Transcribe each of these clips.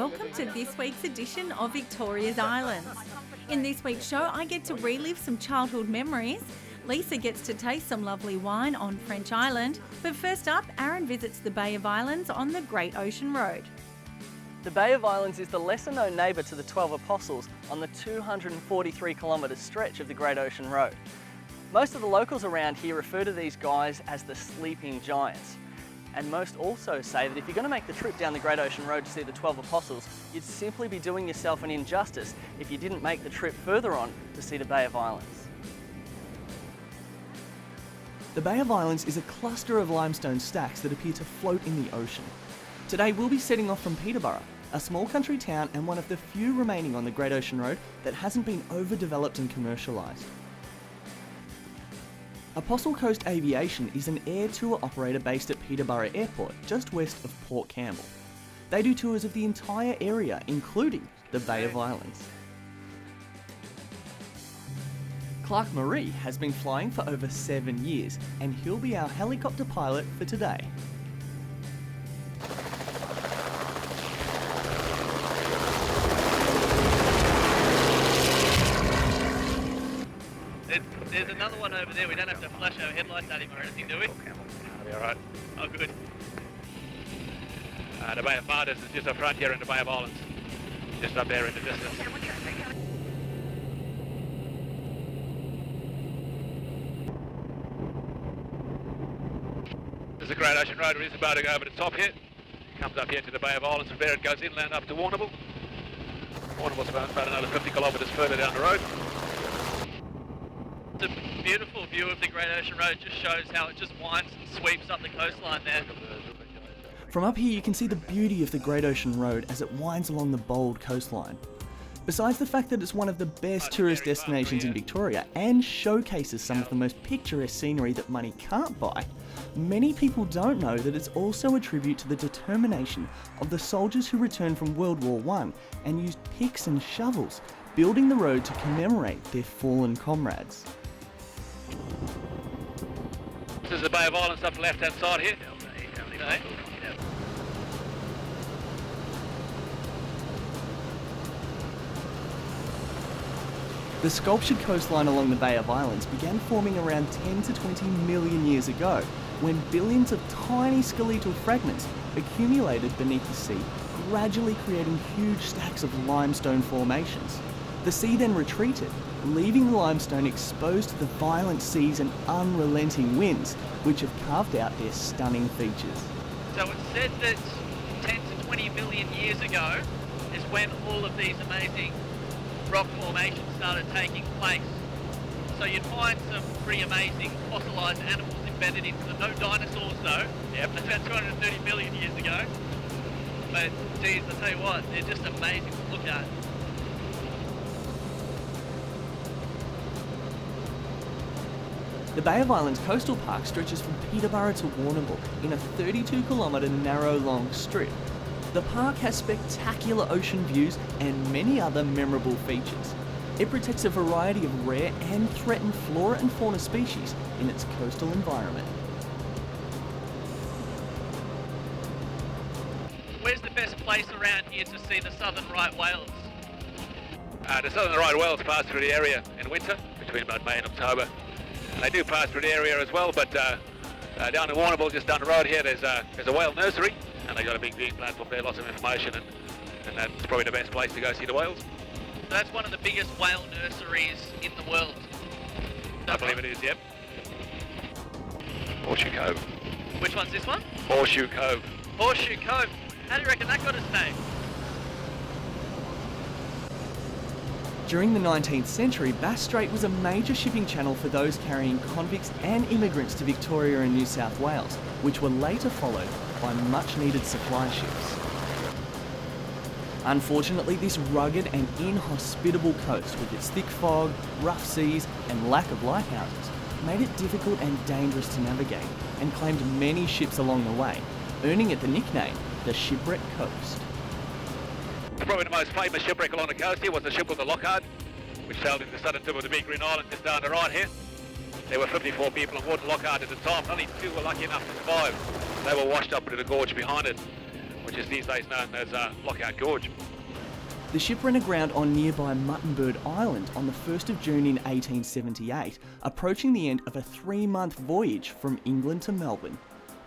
welcome to this week's edition of Victoria's Islands. In this week's show, I get to relive some childhood memories. Lisa gets to taste some lovely wine on French Island. But first up, Aaron visits the Bay of Islands on the Great Ocean Road. The Bay of Islands is the lesser-known neighbour to the 12 Apostles on the 243-kilometre stretch of the Great Ocean Road. Most of the locals around here refer to these guys as the sleeping giants. And most also say that if you're going to make the trip down the Great Ocean Road to see the 12 Apostles, you'd simply be doing yourself an injustice if you didn't make the trip further on to see the Bay of Islands. The Bay of Islands is a cluster of limestone stacks that appear to float in the ocean. Today we'll be setting off from Peterborough, a small country town and one of the few remaining on the Great Ocean Road that hasn't been overdeveloped and commercialised. Apostle Coast Aviation is an air tour operator based at Peterborough Airport, just west of Port Campbell. They do tours of the entire area, including the Bay of Islands. Clark Marie has been flying for over 7 years, and he'll be our helicopter pilot for today. There's another one over there. We don't have to flash our headlights at him or anything, do we? That'll be alright. Oh, good. The Bay of Martyrs is just up front here in the Bay of Islands. Just up there in the distance. There's a Great Ocean Road. It is about to go over the top here. Comes up here to the Bay of Islands. From there it goes inland up to Warrnambool. Warrnambool's about another 50 kilometres further down the road. It's a beautiful view of the Great Ocean Road. It just shows how it just winds and sweeps up the coastline there. From up here you can see the beauty of the Great Ocean Road as it winds along the bold coastline. Besides the fact that it's one of the best tourist destinations in Victoria and showcases some of the most picturesque scenery that money can't buy, many people don't know that it's also a tribute to the determination of the soldiers who returned from World War I and used picks and shovels, building the road to commemorate their fallen comrades. This is the Bay of Islands up the left-hand side here. Okay. The sculptured coastline along the Bay of Islands began forming around 10 to 20 million years ago, when billions of tiny skeletal fragments accumulated beneath the sea, gradually creating huge stacks of limestone formations. The sea then retreated, leaving the limestone exposed to the violent seas and unrelenting winds, which have carved out their stunning features. So it's said that 10 to 20 million years ago is when all of these amazing rock formations started taking place. So you'd find some pretty amazing fossilised animals embedded into them. No dinosaurs though. Yep. That's about 230 million years ago. But geez, I tell you what, they're just amazing to look at. The Bay of Islands Coastal Park stretches from Peterborough to Warrnambool in a 32-kilometre narrow long strip. The park has spectacular ocean views and many other memorable features. It protects a variety of rare and threatened flora and fauna species in its coastal environment. Where's the best place around here to see the southern right whales? The southern right whales pass through the area in winter, between about May and October. They do pass through the area as well, but down in Warrnambool, just down the road here, there's a whale nursery, and they've got a big viewing platform there, lots of information, and that's probably the best place to go see the whales. So that's one of the biggest whale nurseries in the world. I believe it is, yep. Horseshoe Cove. Which one's this one? Horseshoe Cove. Horseshoe Cove. How do you reckon that got its name? During the 19th century, Bass Strait was a major shipping channel for those carrying convicts and immigrants to Victoria and New South Wales, which were later followed by much-needed supply ships. Unfortunately, this rugged and inhospitable coast, with its thick fog, rough seas and lack of lighthouses, made it difficult and dangerous to navigate, and claimed many ships along the way, earning it the nickname, the Shipwreck Coast. Probably the most famous shipwreck along the coast here was the ship called the Lockhart, which sailed in the southern tip of the Big Green Island just down the right here. There were 54 people on board Lockhart at the time. Only 2 were lucky enough to survive. They were washed up into the gorge behind it, which which is these days known as Lockout Gorge. The ship ran aground on nearby Muttonbird Island on the 1st of June in 1878, approaching the end of a 3-month voyage from England to Melbourne.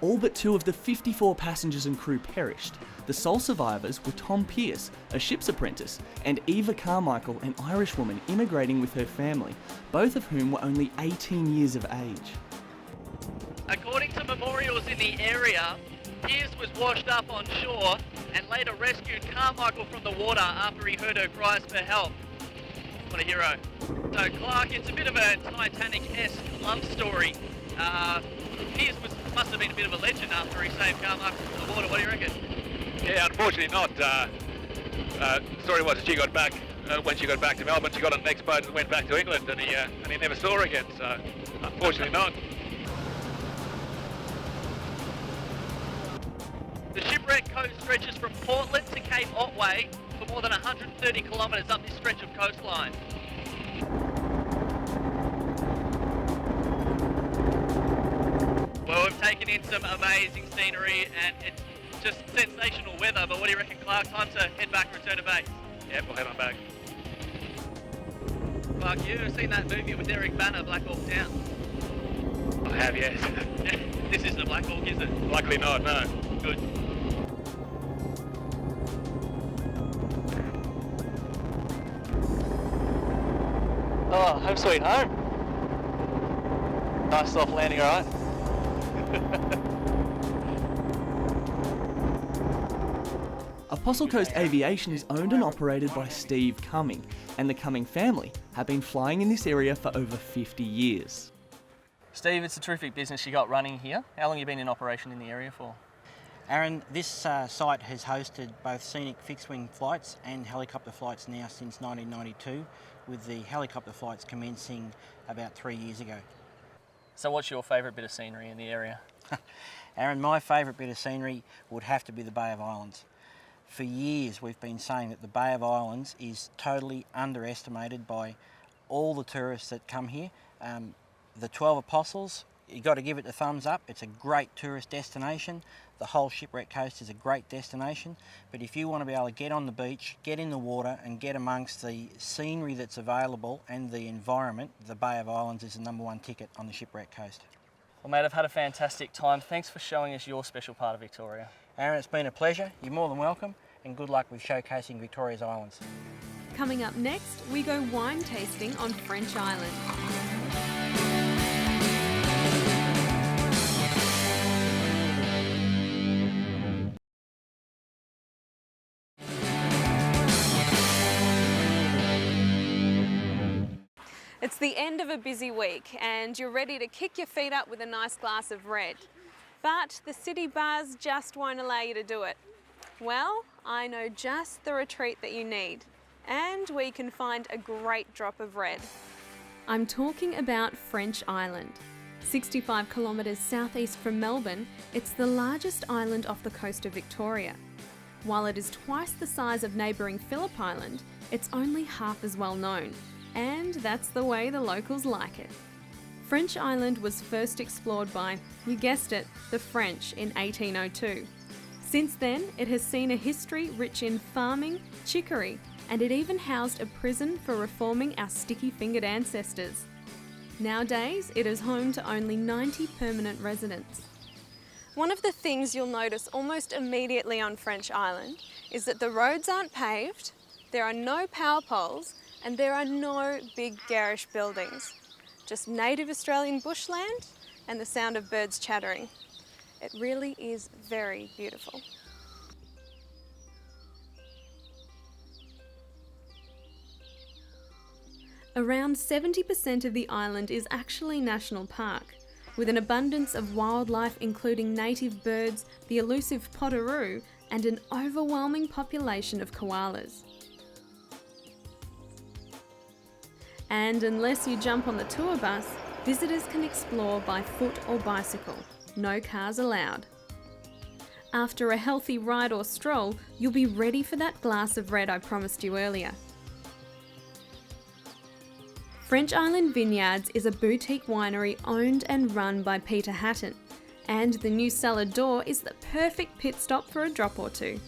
All but 2 of the 54 passengers and crew perished. The sole survivors were Tom Pearce, a ship's apprentice, and Eva Carmichael, an Irish woman immigrating with her family, both of whom were only 18 years of age. According to memorials in the area, Pearce was washed up on shore and later rescued Carmichael from the water after he heard her cries for help. What a hero. So Clark, it's a bit of a Titanic-esque love story. Pearce must have been a bit of a legend after he saved Carmichael from the water. What do you reckon? Yeah, unfortunately not. Story was that she got back, when she got back to Melbourne, she got on the next boat and went back to England, and he never saw her again, so unfortunately not. The shipwreck coast stretches from Portland to Cape Otway for more than 130 kilometres up this stretch of coastline. Well, we've taken in some amazing scenery and it's just sensational weather, but what do you reckon, Clark? Time to head back and return to base. Yeah, we'll head on back. Clark, you ever seen that movie with Derek Banner, Black Hawk Down? I have, yes. This isn't a Black Hawk, is it? Luckily not, no. Good. Oh, home sweet home. Nice soft landing, all right? Apostle Coast Aviation is owned and operated by Steve Cumming, and the Cumming family have been flying in this area for over 50 years. Steve, it's a terrific business you got running here. How long have you been in operation in the area for? Aaron, this site has hosted both scenic fixed-wing flights and helicopter flights now since 1992, with the helicopter flights commencing about 3 years ago. So what's your favourite bit of scenery in the area? Aaron, my favourite bit of scenery would have to be the Bay of Islands. For years we've been saying that the Bay of Islands is totally underestimated by all the tourists that come here. The 12 Apostles, you've got to give it the thumbs up. It's a great tourist destination. The whole Shipwreck Coast is a great destination, but if you want to be able to get on the beach, get in the water and get amongst the scenery that's available and the environment, the Bay of Islands is the #1 ticket on the Shipwreck Coast. Well mate, I've had a fantastic time. Thanks for showing us your special part of Victoria. Aaron, it's been a pleasure. You're more than welcome, and good luck with showcasing Victoria's islands. Coming up next, we go wine tasting on French Island. It's the end of a busy week and you're ready to kick your feet up with a nice glass of red. But the city bars just won't allow you to do it. Well, I know just the retreat that you need and where you can find a great drop of red. I'm talking about French Island. 65 kilometres southeast from Melbourne, it's the largest island off the coast of Victoria. While it is twice the size of neighbouring Phillip Island, it's only half as well known. And that's the way the locals like it. French Island was first explored by, you guessed it, the French in 1802. Since then, it has seen a history rich in farming, chicory, and it even housed a prison for reforming our sticky-fingered ancestors. Nowadays, it is home to only 90 permanent residents. One of the things you'll notice almost immediately on French Island is that the roads aren't paved, there are no power poles, and there are no big garish buildings. Just native Australian bushland and the sound of birds chattering. It really is very beautiful. Around 70% of the island is actually national park, with an abundance of wildlife including native birds, the elusive potoroo, and an overwhelming population of koalas. And unless you jump on the tour bus, visitors can explore by foot or bicycle. No cars allowed. After a healthy ride or stroll, you'll be ready for that glass of red I promised you earlier. French Island Vineyards is a boutique winery owned and run by Peter Hatton, And the new cellar door is the perfect pit stop for a drop or two.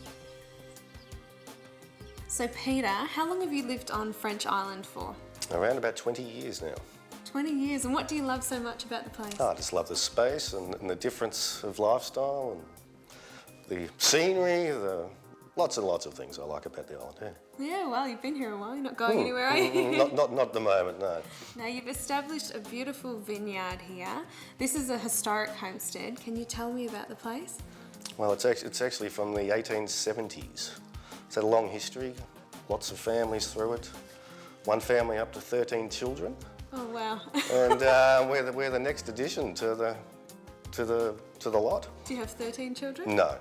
So Peter, how long have you lived on French Island for? Around about 20 years now. 20 years, and what do you love so much about the place? Oh, I just love the space and the difference of lifestyle and the scenery, lots and lots of things I like about the island, yeah. Yeah, well, you've been here a while, you're not going anywhere, are you? Not at the moment, no. Now, you've established a beautiful vineyard here. This is a historic homestead. Can you tell me about the place? Well, it's actually from the 1870s. It's had a long history, lots of families through it. One family up to 13 children. Oh, wow. And we're the next addition to the lot. Do you have 13 children? No,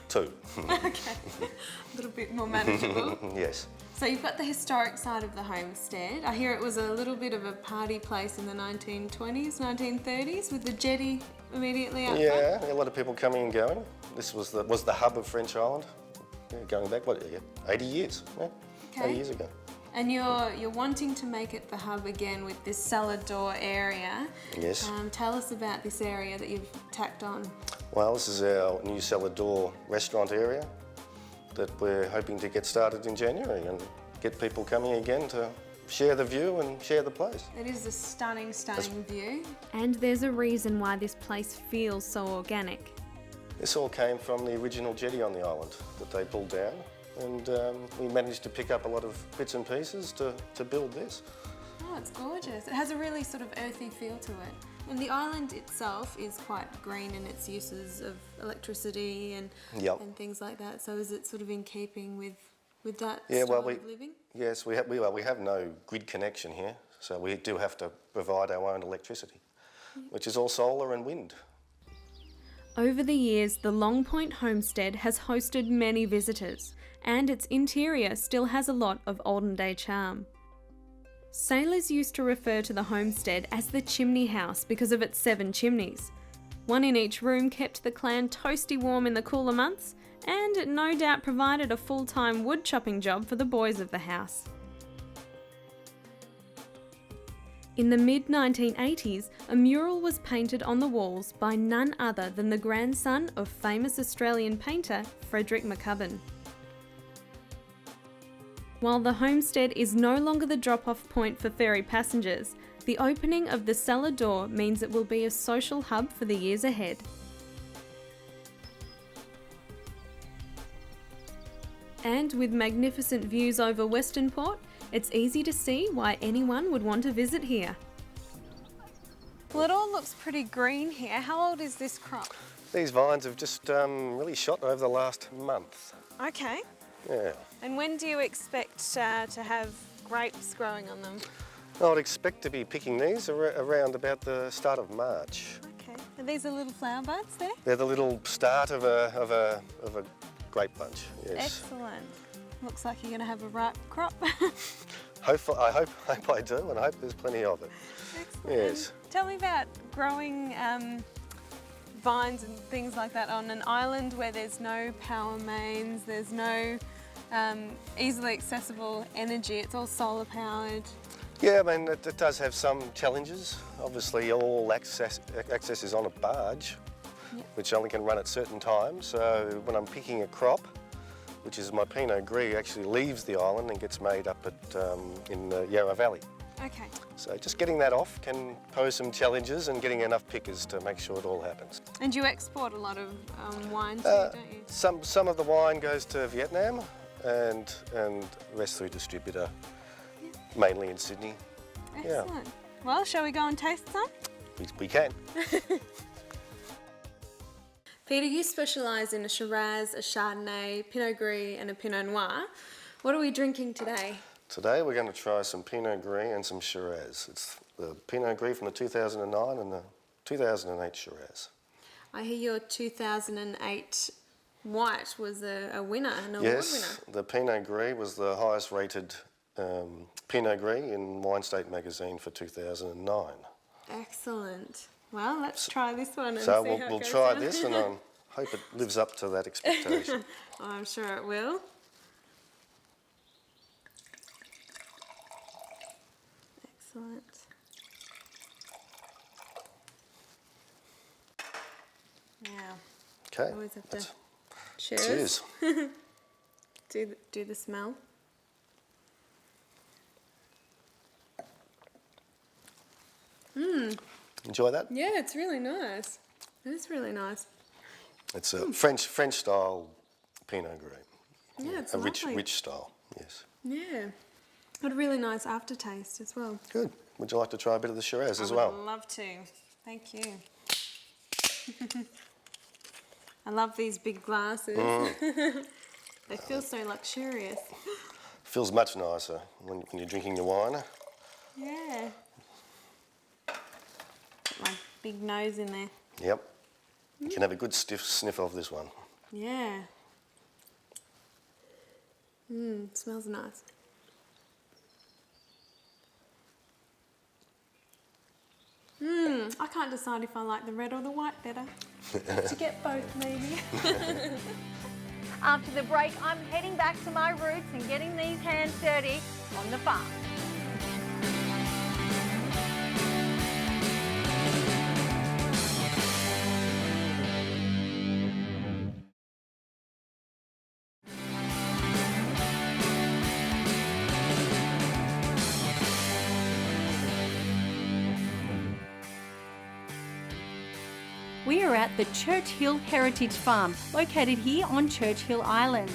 2. Okay, a little bit more manageable. Yes. So you've got the historic side of the homestead. I hear it was a little bit of a party place in the 1920s, 1930s with the jetty immediately out front. Yeah, a lot of people coming and going. This was the hub of French Island. Yeah, going back, 80 years? Yeah, Okay. 80 years ago. And you're wanting to make it the hub again with this cellar door area. Yes. Tell us about this area that you've tacked on. Well, this is our new cellar door restaurant area that we're hoping to get started in January and get people coming again to share the view and share the place. It is a stunning view. And there's a reason why this place feels so organic. This all came from the original jetty on the island that they pulled down, and we managed to pick up a lot of bits and pieces to build this. Oh, it's gorgeous. It has a really sort of earthy feel to it. And the island itself is quite green in its uses of electricity and things like that. So is it sort of in keeping with that style of living? Yes, we have no grid connection here, so we do have to provide our own electricity, which is all solar and wind. Over the years, the Long Point homestead has hosted many visitors, and its interior still has a lot of olden day charm. Sailors used to refer to the homestead as the chimney house because of its 7 chimneys. One in each room kept the clan toasty warm in the cooler months, and it no doubt provided a full-time wood chopping job for the boys of the house. In the mid-1980s, a mural was painted on the walls by none other than the grandson of famous Australian painter Frederick McCubbin. While the homestead is no longer the drop-off point for ferry passengers, the opening of the cellar door means it will be a social hub for the years ahead. And with magnificent views over Western Port, it's easy to see why anyone would want to visit here. Well, it all looks pretty green here. How old is this crop? These vines have just really shot over the last month. Okay. Yeah. And when do you expect to have grapes growing on them? I would expect to be picking these around about the start of March. Okay. Are these the little flower buds there? They're the little start of a grape bunch. Yes. Excellent. Looks like you're going to have a ripe crop. I hope I do, and I hope there's plenty of it. Excellent. Yes. Tell me about growing vines and things like that on an island where there's no power mains, there's no easily accessible energy. It's all solar powered. Yeah, I mean, it does have some challenges. Obviously, all access is on a barge, which only can run at certain times. So when I'm picking a crop, which is my Pinot Gris, actually leaves the island and gets made up in the Yarra Valley. Okay. So just getting that off can pose some challenges, and getting enough pickers to make sure it all happens. And you export a lot of wine too, don't you? Some of the wine goes to Vietnam, and the rest through distributor, mainly in Sydney. Excellent. Yeah. Well, shall we go and taste some? We can. Peter, you specialise in a Shiraz, a Chardonnay, Pinot Gris and a Pinot Noir. What are we drinking today? Today we're going to try some Pinot Gris and some Shiraz. It's the Pinot Gris from the 2009 and the 2008 Shiraz. I hear your 2008 white was a winner, an award winner. Yes, the Pinot Gris was the highest rated Pinot Gris in Wine State magazine for 2009. Excellent. Well, let's try this one and so see how it we'll goes try on. this, and I hope it lives up to that expectation. I'm sure it will. Excellent. Okay. Always have to. Cheers. Do the smell. Enjoy that? Yeah, it's really nice. It is really nice. It's a French style Pinot Gris. Yeah, it's a lovely. rich style. Yes. Yeah. Got a really nice aftertaste as well. Good. Would you like to try a bit of the Shiraz as I well? would love to. Thank you. I love these big glasses. They feel so luxurious. Feels much nicer when you're drinking your wine. Yeah. Put my big nose in there. Yep. You can have a good stiff sniff of this one. Yeah. Smells nice. I can't decide if I like the red or the white better. To get both, maybe. After the break, I'm heading back to my roots and getting these hands dirty on the farm. We are at the Churchill Heritage Farm, located here on Churchill Island.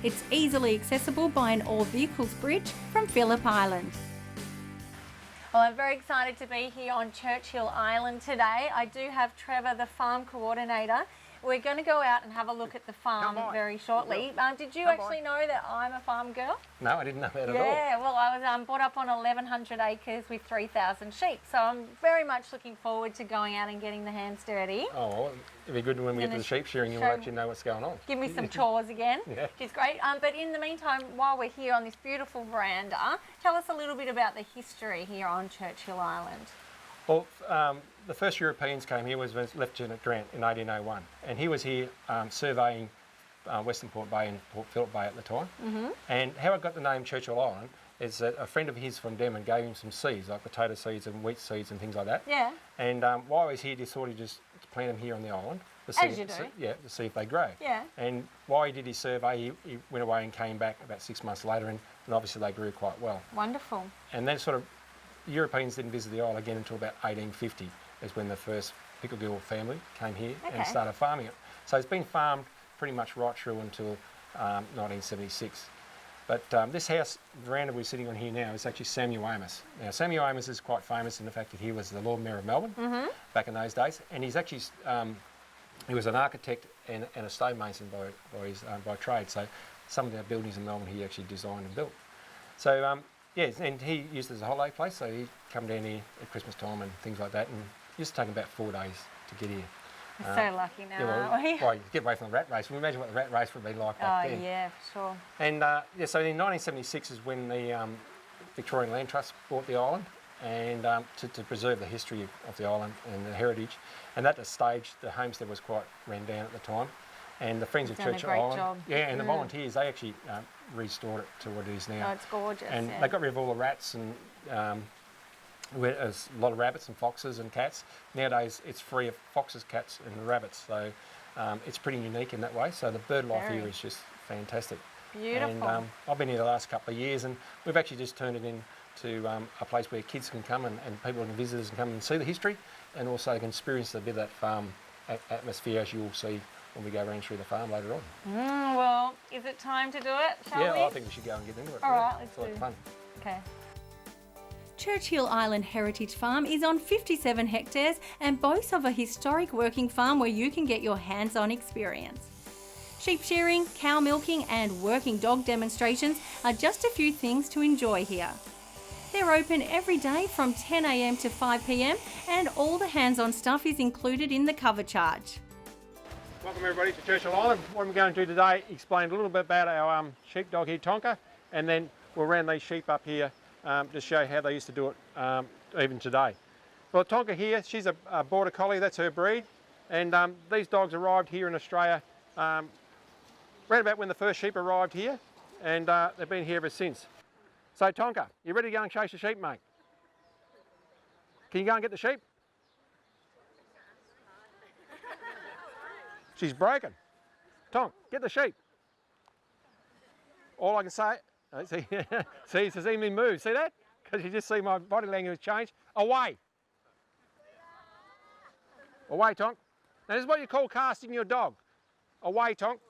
It's easily accessible by an all-vehicles bridge from Phillip Island. Well, I'm very excited to be here on Churchill Island today. I do have Trevor, the farm coordinator. We're going to go out and have a look at the farm very shortly. Did you actually know that I'm a farm girl? No, I didn't know that at all. Yeah, well, I was brought up on 1,100 acres with 3,000 sheep, so I'm very much looking forward to going out and getting the hands dirty. Oh, well, it'd be good when we get to the sheep shearing, you'll actually know what's going on. Give me some chores again, Yeah. which is great. But in the meantime, while we're here on this beautiful veranda, tell us a little bit about the history here on Churchill Island. Well, the first Europeans came here was Lieutenant Grant in 1801, and he was here surveying Western Port Bay and Port Phillip Bay at the time. And how I got the name Churchill Island is that a friend of his from Denman gave him some seeds, like potato seeds and wheat seeds and things like that. Yeah. And while he was here, he thought he'd just plant them here on the island. To As you do. Yeah, to see if they grow. Yeah. And while he did his survey, he went away and came back about 6 months later, and obviously they grew quite well. Wonderful. And then sort of Europeans didn't visit the isle again until about 1850, is when the first Picklegill family came here and started farming it. So it's been farmed pretty much right through until 1976. But this house veranda we're sitting on here now is actually Samuel Amos. Now Samuel Amos is quite famous in the fact that he was the Lord Mayor of Melbourne back in those days, and he's actually he was an architect and a stonemason by trade. So some of the buildings in Melbourne he actually designed and built. So yes, and he used it as a holiday place, so he'd come down here at Christmas time and things like that, and it used to take him about 4 days to get here. We're so lucky now, aren't we? Well, you get away from the rat race. Can you imagine what the rat race would be like back then? Oh, yeah, for sure. And yeah, so in 1976 is when the Victorian Land Trust bought the island, and to preserve the history of the island and the heritage. And at the stage, the homestead was quite ran down at the time. And the Friends of Churchill Island, job. yeah, and the volunteers, they actually restored it to what it is now. Oh, it's gorgeous. And they got rid of all the rats and there's a lot of rabbits and foxes and cats. Nowadays, it's free of foxes, cats, and rabbits. So it's pretty unique in that way. So the bird life here is just fantastic. Beautiful. And I've been here the last couple of years, and we've actually just turned it into a place where kids can come and people and visitors can come and see the history, and also can experience a bit of that farm atmosphere, as you'll see when we go around through the farm later on. Well, is it time to do it, shall we? Yeah, I think we should go and get into it. All right, let's it's a lot of do. fun. Okay. Churchill Island Heritage Farm is on 57 hectares and boasts of a historic working farm where you can get your hands-on experience. Sheep shearing, cow milking and working dog demonstrations are just a few things to enjoy here. They're open every day from 10 a.m. to 5 p.m. and all the hands-on stuff is included in the cover charge. Welcome everybody to Churchill Island. What I'm going to do today, explain a little bit about our sheepdog here, Tonka, and then we'll round these sheep up here to show how they used to do it even today. Well, Tonka here, she's a border collie, that's her breed, and these dogs arrived here in Australia right about when the first sheep arrived here, and they've been here ever since. So Tonka, you ready to go and chase the sheep, mate? Can you go and get the sheep? She's broken. Tonk, get the sheep. All I can say, see, it's seen me move. See that? Because you just see my body language change. Away. Away, Tonk. Now this is what you call casting your dog. Away, Tonk.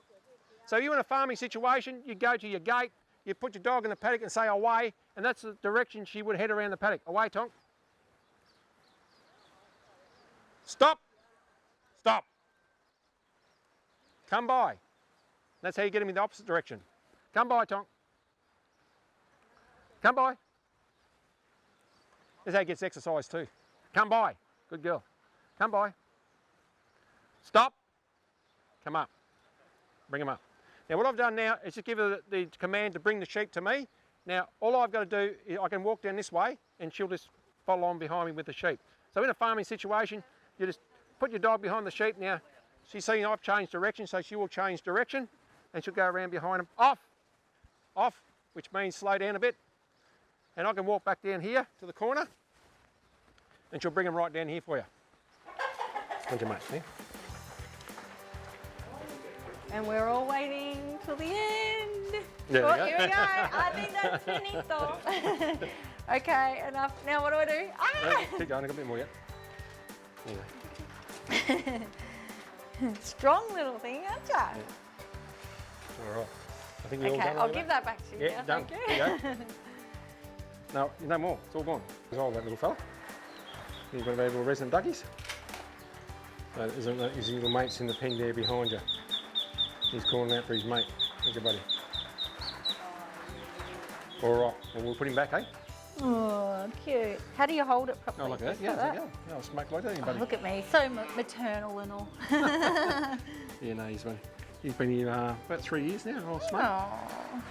So you're in a farming situation, you go to your gate, you put your dog in the paddock and say away, and that's the direction she would head around the paddock. Away, Tonk. Stop. Stop. Come by. That's how you get him in the opposite direction. Come by, Tonk. Come by. That's how he gets exercise too. Come by. Good girl. Come by. Stop. Come up. Bring him up. Now what I've done now is just give her the command to bring the sheep to me. Now all I've got to do is I can walk down this way and she'll just follow on behind me with the sheep. So in a farming situation, you just put your dog behind the sheep. Now she's seen I've changed direction, so she will change direction and she'll go around behind him. Off. Off, which means slow down a bit. And I can walk back down here to the corner and she'll bring him right down here for you. Thank you, mate. Yeah. And we're all waiting till the end. There we go. Here we go. I think that's finito. Okay, enough. Now what do I do? Ah! Keep going, I've got a bit more yet. Yeah. Strong little thing, aren't you? All right. I think you're all Okay, done. I'll give that back to you. Yeah, now, done. thank There you. you go. No, no more. It's all gone. It's all that little fella. You've got a little resident duckies. His little mate's in the pen there behind you. He's calling out for his mate. Thank you, buddy. All right, well, we'll put him back, eh? Oh, cute. How do you hold it properly? Oh, like that? Just Yeah, like like that. Yeah, I'll smack like that, buddy. Look at me, so maternal and all. Yeah, no, he's been here about 3 years now. Oh, smart. Oh,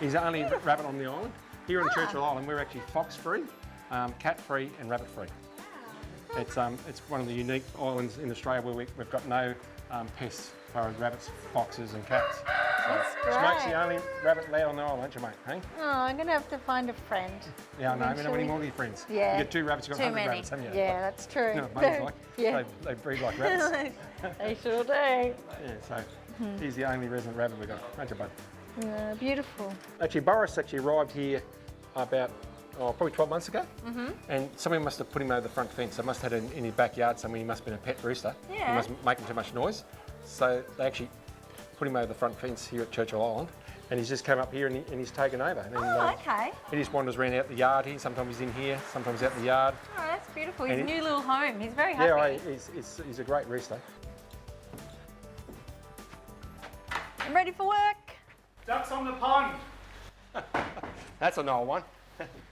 He's the only rabbit on the island. Here on Churchill Island, we're actually fox-free, cat-free and rabbit-free. It's one of the unique islands in Australia where we've got no pests as far as rabbits, foxes and cats. that's Smoke's the great. only rabbit allowed on the island, aren't you, mate? Hey? Oh, I'm going to have to find a friend. Yeah, I know. We don't have any Eventually. more of your friends. Yeah. You get 2 rabbits, you've got Too 100 many. rabbits, haven't you? Yeah, that's true. You know what buddies like? Yeah. They breed like rabbits. They sure do. Yeah, so he's the only resident rabbit we've got, aren't you, bud? Yeah, beautiful. Actually, Boris actually arrived here about probably 12 months ago, and somebody must have put him over the front fence. They must have had it in his backyard somewhere. He must have been a pet rooster. Yeah. He must be making too much noise. So they actually put him over the front fence here at Churchill Island, and he's just come up here and he's taken over. And, Oh, okay. He just wanders around out the yard here. Sometimes he's in here, sometimes out the yard. Oh, that's beautiful. His And new little home. He's very happy. Yeah, he's a great rooster. I'm ready for work. Ducks on the pond. That's an old one.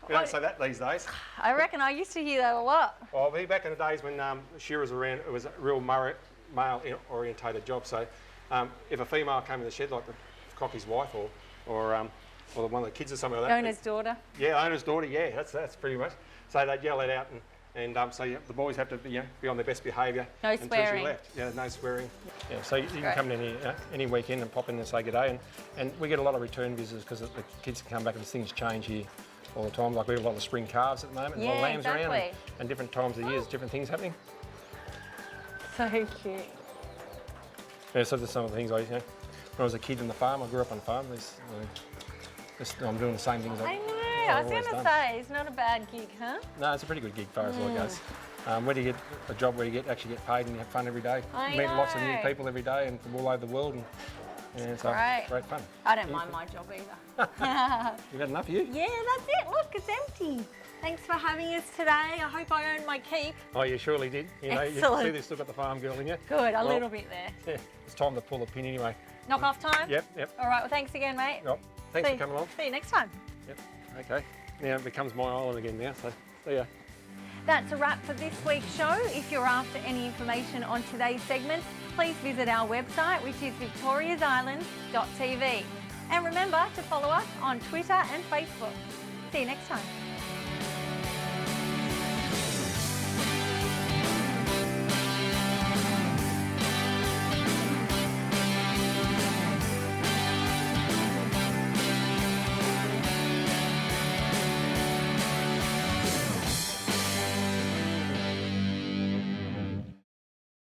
We don't say that these days. I reckon I used to hear that a lot. Well, back in the days when shearers were around, it was a real male-orientated job. So if a female came in the shed, like the cockie's wife or one of the kids or something like that. Owner's daughter. Yeah, owner's daughter, yeah, that's pretty much. So they'd yell it out and so the boys have to be on their best behaviour No until swearing. she left. Yeah, no swearing. Yeah, so you can come in any weekend and pop in and say good day. And we get a lot of return visitors because the kids can come back and things change here all the time. Like we have a lot of spring calves at the moment, and a lot of lambs around, and different times of the year, there's different things happening. So cute. Yeah, so there's some of the things when I was a kid on the farm, I grew up on a farm. I'm doing the same things. I know. I was going to say, it's not a bad gig, huh? No, it's a pretty good gig as far as all goes. Where do you get a job where you actually get paid and you have fun every day? I You meet lots of new know. people every day and from all over the world, and it's great fun. I don't mind my job either. You got enough of you? Yeah, that's it. Look, it's empty. Thanks for having us today. I hope I earned my keep. Oh, you surely did. You know, you Excellent. see, they've still got the farm girl in you. Good, a Well, little bit there. Yeah, it's time to pull the pin anyway. Knock off time? Yep. All right, well, thanks again, mate. Well, thanks for coming along. See you next time. Yep. Okay. Now it becomes my island again now, so see ya. That's a wrap for this week's show. If you're after any information on today's segments, please visit our website, which is victoriasisland.tv. And remember to follow us on Twitter and Facebook. See you next time.